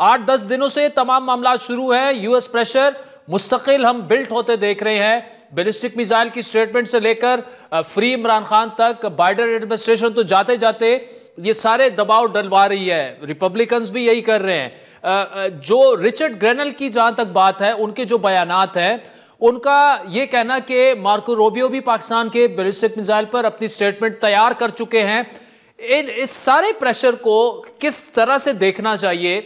8-10 دنوں سے تمام معاملات شروع ہیں. یو ایس پریشر مستقل ہم بلٹ ہوتے دیکھ رہے ہیں. بیلسٹک میزائل کی سٹیٹمنٹ سے لے کر فری عمران خان تک بائیڈن ایڈمنسٹریشن تو جاتے جاتے یہ سارے دباؤ ڈلوا رہی ہے. ریپبلکنز بھی یہی کر رہے ہیں. جو رچرڈ گرینل کی جہاں تک بات ہے, ان کے جو بیانات ہیں, ان کا یہ کہنا کہ مارکو روبیو بھی پاکستان کے بیلسٹک میزائل پر اپنی سٹیٹمنٹ تیار کر چکے ہیں. اس سارے پریشر کو کس طرح سے دیکھنا چاہیے,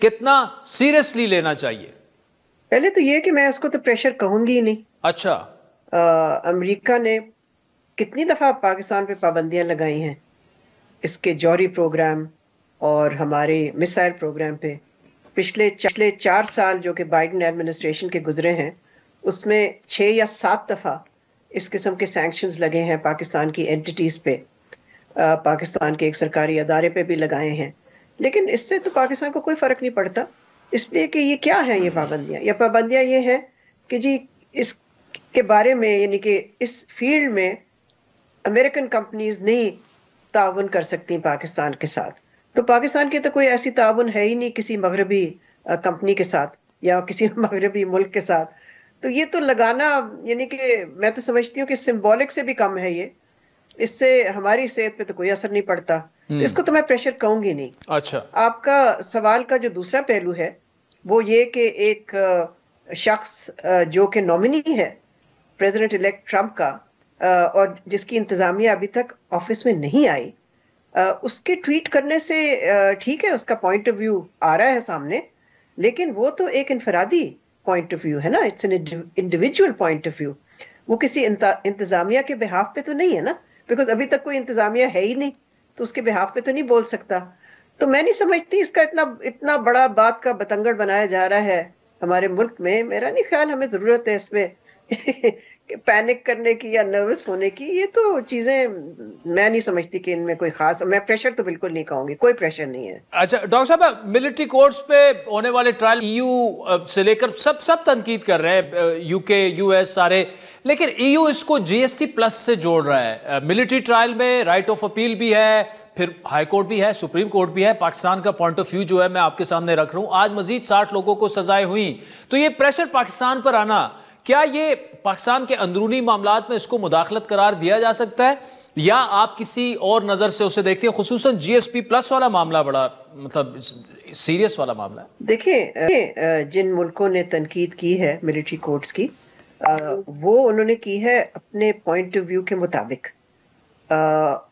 کتنا سیریسلی لینا چاہیے؟ پہلے تو یہ کہ میں اس کو تو پریشر کہوں گی ہی نہیں. اچھا, امریکہ نے کتنی دفعہ پاکستان پہ پابندیاں لگائی ہیں, اس کے جوہری پروگرام اور ہمارے میسائل پروگرام پہ. پچھلے 4 سال جو کہ بائیڈن ایڈمنسٹریشن کے گزرے ہیں, اس میں 6 یا 7 دفعہ اس قسم کے سینکشنز لگے ہیں پاکستان کی اینٹیٹیز پہ, پاکستان کے ایک سرکاری ادارے پہ بھی لگائے ہیں. لیکن اس سے تو پاکستان کو کوئی فرق نہیں پڑتا, اس لیے کہ یہ کیا ہیں یہ پابندیاں؟ یہ پابندیاں یہ ہیں کہ جی اس کے بارے میں, یعنی کہ اس فیلڈ میں امریکن کمپنیز نہیں تعاون کر سکتی پاکستان کے ساتھ. تو پاکستان کی تو کوئی ایسی تعاون ہے ہی نہیں کسی مغربی کمپنی کے ساتھ یا کسی مغربی ملک کے ساتھ. تو یہ تو لگانا, یعنی کہ میں تو سمجھتی ہوں کہ سمبولک سے بھی کم ہے یہ. اس سے ہماری صحت پہ تو کوئی اثر نہیں پڑتا, تو اس کو تو میں پریشر کہوں گی نہیں. اچھا, آپ کا سوال کا جو دوسرا پہلو ہے وہ یہ کہ ایک شخص جو کہ نومنی ہے پریزیڈنٹ الیکٹ ٹرمپ کا, اور جس کی انتظامیہ ابھی تک آفس میں نہیں آئی, اس کے ٹویٹ کرنے سے ٹھیک ہے اس کا پوائنٹ آف ویو آ رہا ہے سامنے, لیکن وہ تو ایک انفرادی پوائنٹ آف ویو ہے نا, it's an individual point of view. وہ کسی انتظامیہ کے بہاف پہ تو نہیں ہے نا, بیکاز ابھی تک کوئی انتظامیہ ہے ہی نہیں, تو اس کے بہاف پہ تو نہیں بول سکتا. تو میں نہیں سمجھتی اس کا اتنا بڑا بات کا بتنگڑ بنایا جا رہا ہے ہمارے ملک میں. میرا نہیں خیال ہمیں ضرورت ہے اس میں پینک کرنے کی یا نروس ہونے کی. یہ تو چیزیں میں نہیں سمجھتی کہ ان میں کوئی خاص, میں پریشر تو بالکل نہیں کہوں گی, کوئی پریشر نہیں ہے. اچھا ڈاکٹر صاحب, ملٹری کورٹس پہ ہونے والے ٹرائل ای یو سے لے کر سب تنقید کر رہے ہیں, یو کے یو ایس سارے, لیکن ای یو اس کو جی ایس ٹی پلس سے جوڑ رہا ہے. ملٹری ٹرائل میں رائٹ آف اپیل بھی ہے, پھر ہائی کورٹ بھی ہے, سپریم کورٹ بھی ہے. پاکستان کا پوائنٹ آف ویو جو ہے میں آپ کے سامنے رکھ رہا ہوں. آج مزید 60 لوگوں کو سزائیں ہوئیں, تو یہ پریشر پاکستان پر آنا, کیا یہ پاکستان کے اندرونی معاملات میں اس کو مداخلت قرار دیا جا سکتا ہے, یا آپ کسی اور نظر سے اسے دیکھتے ہیں؟ خصوصاً جی ایس پی پلس والا معاملہ بڑا مطلب سیریس والا معاملہ ہے. دیکھیں, جن ملکوں نے تنقید کی ہے ملٹری کورٹس کی, وہ انہوں نے کی ہے اپنے پوائنٹ آف ویو کے مطابق,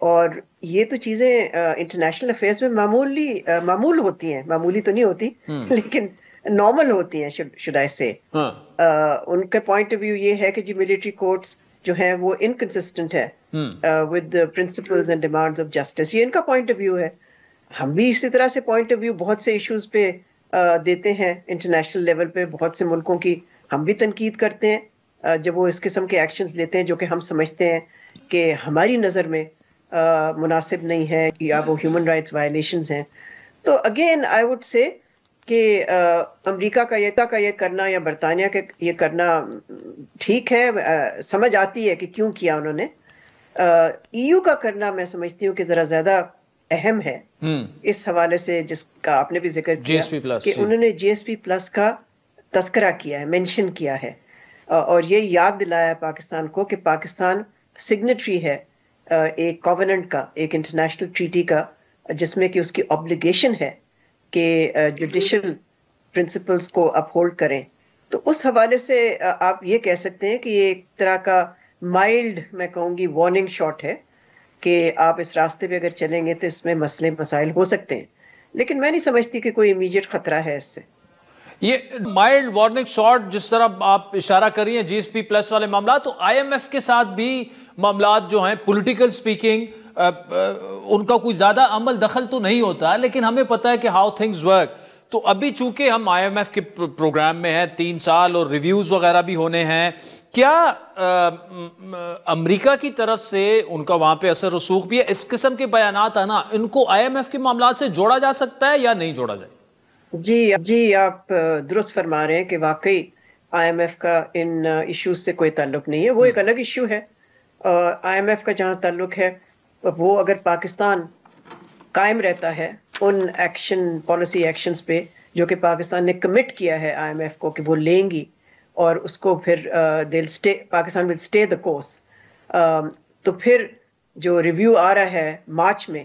اور یہ تو چیزیں انٹرنیشنل افیئرز میں معمول ہوتی ہیں, معمولی تو نہیں ہوتی لیکن نارمل ہوتی ہیں, should I say. ان کا پوائنٹ آف ویو یہ ہے کہ جی ملٹری کورٹس جو ہیں وہ انکنسسٹنٹ ہے with principles and demands of justice. یہ ان کا پوائنٹ آف ویو ہے. ہم بھی اسی طرح سے پوائنٹ آف ویو بہت سے ایشوز پہ دیتے ہیں انٹرنیشنل لیول پہ. بہت سے ملکوں کی ہم بھی تنقید کرتے ہیں جب وہ اس قسم کے ایکشنز لیتے ہیں جو کہ ہم سمجھتے ہیں کہ ہماری نظر میں مناسب نہیں ہے یا وہ ہیومن رائٹس وائلیشنز ہیں. تو اگین آئی وڈ سے کہ امریکہ کا یہ کرنا یا برطانیہ کا یہ کرنا ٹھیک ہے, سمجھ آتی ہے کہ کیوں کیا انہوں نے. ای یو کا کرنا میں سمجھتی ہوں کہ ذرا زیادہ اہم ہے اس حوالے سے, جس کا آپ نے بھی ذکر کیا کہ انہوں نے جی ایس پی پلس کا تذکرہ کیا ہے, مینشن کیا ہے, اور یہ یاد دلایا ہے پاکستان کو کہ پاکستان سگنیٹری ہے ایک کووننٹ کا, ایک انٹرنیشنل ٹریٹی کا, جس میں کہ اس کی obligation ہے کہ جوڈیشل پرنسپلز کو اپہولڈ کریں. تو اس حوالے سے آپ یہ کہہ سکتے ہیں کہ یہ ایک طرح کا مائلڈ, میں کہوں گی وارننگ شاٹ ہے کہ آپ اس راستے پہ اگر چلیں گے تو اس میں مسئلے مسائل ہو سکتے ہیں, لیکن میں نہیں سمجھتی کہ کوئی امیجیٹ خطرہ ہے اس سے. یہ مائلڈ وارننگ شاٹ جس طرح آپ اشارہ کر رہی ہیں جی ایس پی پلس والے معاملات, تو آئی ایم ایف کے ساتھ بھی معاملات جو ہیں پولیٹیکل سپیکنگ ان کا کوئی زیادہ عمل دخل تو نہیں ہوتا, لیکن ہمیں پتہ ہے کہ ہاؤ تھنگز ورک. تو ابھی چونکہ ہم آئی ایم ایف کے پروگرام میں ہیں 3 سال اور ریویوز وغیرہ بھی ہونے ہیں, کیا امریکہ کی طرف سے ان کا وہاں پہ اثر رسوخ بھی ہے؟ اس قسم کے بیانات آنا, ان کو آئی ایم ایف کے معاملات سے جوڑا جا سکتا ہے یا نہیں جوڑا جائے؟ جی آپ درست فرما رہے ہیں کہ واقعی آئی ایم ایف کا ان ایشوز سے کوئی تعلق نہیں ہے, وہ ایک الگ ایشو ہے. آئی ایم ایف کا جہاں تعلق ہے وہ اگر پاکستان قائم رہتا ہے ان ایکشن پالیسی ایکشنز پہ جو کہ پاکستان نے کمٹ کیا ہے IMF کو کہ وہ لیں گی, اور اس کو پھر Pakistan will stay the course. تو پھر جو ریویو آ رہا ہے مارچ میں,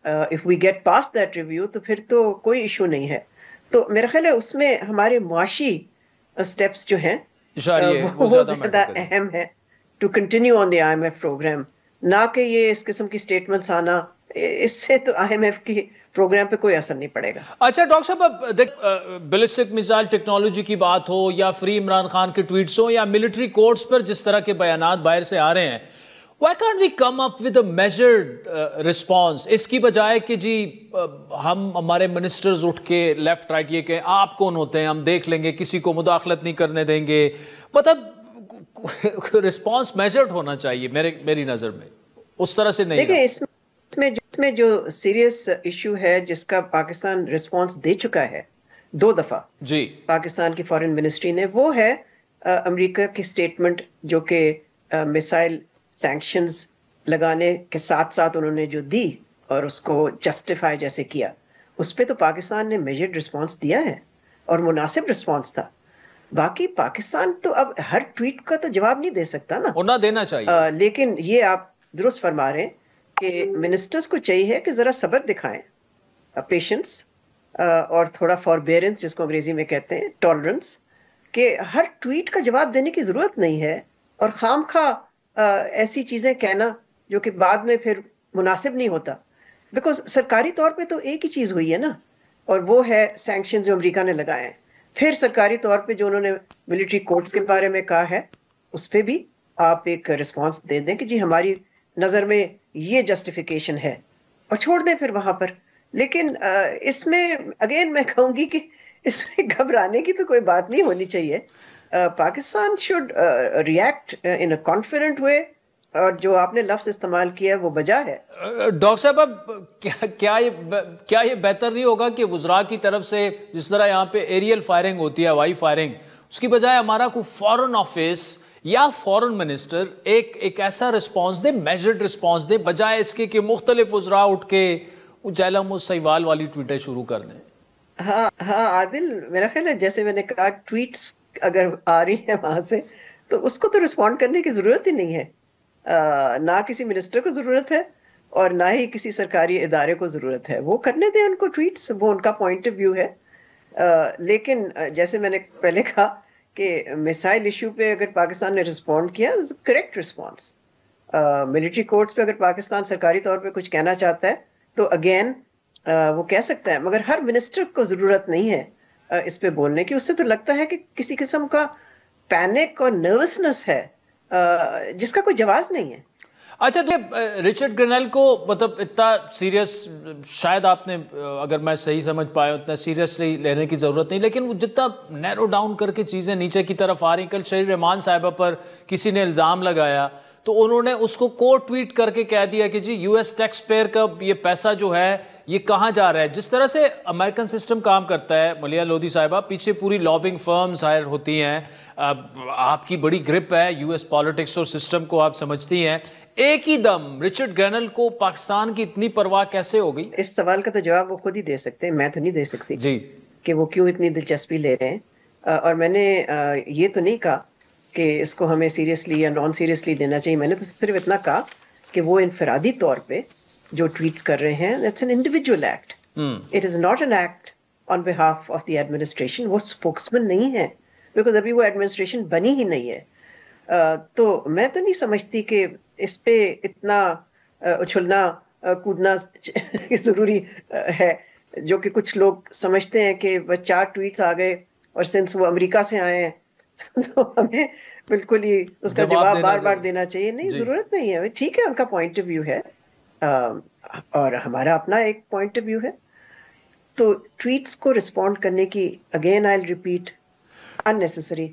if we get past that review تو پھر تو کوئی ایشو نہیں ہے. تو میرا خیال ہے اس میں ہمارے معاشی اسٹیپس جو ہیں وہ زیادہ اہم ہے to continue on the IMF programme, نہ کہ یہ اس قسم کی اسٹیٹمنٹس آنا. اس سے تو IMF کی پروگرام پہ کوئی اثر نہیں پڑے گا. اچھا ڈاکٹر صاحب, بیلسٹک میزائل ٹیکنالوجی کی بات ہو یا فری عمران خان کے ٹویٹس ہو یا ملٹری کورٹس پر جس طرح کے بیانات باہر سے آ رہے ہیں, why can't we come up with a measured response؟ اس کی بجائے کہ جی ہم ہمارے منسٹرز اٹھ کے لیفٹ رائٹ یہ کہ آپ کون ہوتے ہیں, ہم دیکھ لیں گے, کسی کو مداخلت نہیں کرنے دیں گے. مطلب رسپانس میجرڈ ہونا چاہیے میری نظر میں, اس طرح سے نہیں. دیکھیں اس میں جو سیریس ایشو ہے جس کا پاکستان رسپانس دے چکا ہے 2 دفعہ جی پاکستان کی فارن منسٹری نے, وہ ہے امریکہ کی سٹیٹمنٹ جو کہ میسائل سینکشنز لگانے کے ساتھ ساتھ انہوں نے جو دی اور اس کو جسٹیفائی جیسے کیا, اس پہ تو پاکستان نے میجرڈ رسپانس دیا ہے اور مناسب رسپانس تھا. باقی پاکستان تو اب ہر ٹویٹ کا تو جواب نہیں دے سکتا نا, اور نہ دینا چاہیے. لیکن یہ آپ درست فرما رہے ہیں کہ منسٹرز کو چاہیے کہ ذرا صبر دکھائیں, پیشنس اور تھوڑا فوربیرنس جس کو انگریزی میں کہتے ہیں, ٹالرنس, کہ ہر ٹویٹ کا جواب دینے کی ضرورت نہیں ہے اور خام خواہ ایسی چیزیں کہنا جو کہ بعد میں پھر مناسب نہیں ہوتا. بیکاز سرکاری طور پہ تو ایک ہی چیز ہوئی ہے نا, اور وہ ہے سینکشن جو امریکہ نے لگائے ہیں. پھر سرکاری طور پہ جو انہوں نے ملٹری کورٹس کے بارے میں کہا ہے اس پہ بھی آپ ایک رسپانس دے دیں کہ جی ہماری نظر میں یہ جسٹیفیکیشن ہے, اور چھوڑ دیں پھر وہاں پر. لیکن اس میں اگین میں کہوں گی کہ اس میں گھبرانے کی تو کوئی بات نہیں ہونی چاہیے. Pakistan should react in a confident way, اور جو آپ نے لفظ استعمال کیا ہے وہ بجا ہے. ڈاکٹر صاحب اب کیا یہ بہتر نہیں ہوگا کہ وزراء کی طرف سے جس طرح یہاں پہ ایریل فائرنگ ہوتی ہے, ہوائی فائرنگ, اس کی بجائے ہمارا کوئی فورن آفس یا فورن منسٹر ایک ایسا رسپانس دے, میجرڈ رسپانس دے, بجائے اس کے کہ مختلف وزراء اٹھ کے جیلم و سیوال والی ٹویٹیں شروع کر دیں. ہاں عادل, میرا خیال ہے جیسے میں نے کہا ٹویٹس اگر آ رہی ہیں وہاں سے تو اس کو تو رسپونڈ کرنے کی ضرورت ہی نہیں ہے. نہ کسی منسٹر کو ضرورت ہے اور نہ ہی کسی سرکاری ادارے کو ضرورت ہے. وہ کرنے دیں ان کو ٹویٹس, وہ ان کا پوائنٹ آف ویو ہے. لیکن جیسے میں نے پہلے کہا کہ میسائل ایشو پہ اگر پاکستان نے رسپونڈ کیا, کریکٹ رسپانس. ملٹری کورٹس پہ اگر پاکستان سرکاری طور پہ کچھ کہنا چاہتا ہے تو اگین وہ کہہ سکتا ہے, مگر ہر منسٹر کو ضرورت نہیں ہے اس پہ بولنے کی. اس سے تو لگتا ہے کہ کسی قسم کا پینک اور نروسنس ہے جس کا کوئی جواز نہیں ہے. اچھا تو رچرڈ گرینل کو مطلب اتنا سیریس, شاید آپ نے اگر میں صحیح سمجھ پایا اتنا سیریسلی لینے کی ضرورت نہیں, لیکن وہ جتنا نیرو ڈاؤن کر کے چیزیں نیچے کی طرف آ رہی. کل شہید رحمان صاحبہ پر کسی نے الزام لگایا تو انہوں نے اس کو کوٹ ٹویٹ کر کے کہہ دیا کہ جی US ٹیکس پیئر کا یہ پیسہ جو ہے یہ کہاں جا رہا ہے. جس طرح سے امریکن سسٹم کام کرتا ہے, ملیہ لودھی صاحبہ, پیچھے پوری لابنگ فرمز ہائر ہوتی ہیں, آپ کی بڑی گرپ ہے US پالیٹکس اور سسٹم کو آپ سمجھتی ہیں, ایک ہی دم رچرڈ گرینل کو پاکستان کی اتنی پرواہ کیسے ہو گئی؟ اس سوال کا تو جواب وہ خود ہی دے سکتے ہیں, میں تو نہیں دے سکتی جی کہ وہ کیوں اتنی دلچسپی لے رہے ہیں. اور میں نے یہ تو نہیں کہا کہ اس کو ہمیں سیریسلی یا نان سیریسلی لینا چاہیے. میں نے تو صرف اتنا کہا کہ وہ انفرادی طور پہ جو ٹویٹس کر رہے ہیں that's an individual act. It is not an act on behalf of the administration. وہ spokesman نہیں ہے because ابھی وہ administration بنی ہی نہیں ہے. تو میں تو نہیں سمجھتی کہ اس پہ اتنا اچھلنا کودنا ضروری ہے, جو کہ کچھ لوگ سمجھتے ہیں کہ بس 4 ٹویٹس آ گئے اور سنس وہ امریکہ سے آئے ہیں تو ہمیں بالکل ہی اس کا جواب بار بار دینا چاہیے. نہیں, ضرورت نہیں ہے. ٹھیک ہے, ان کا پوائنٹ آف ویو ہے اور ہمارا اپنا ایک پوائنٹ آف ویو ہے. تو ٹویٹس کو رسپونڈ کرنے کی اگین آئی ریپیٹ unnecessary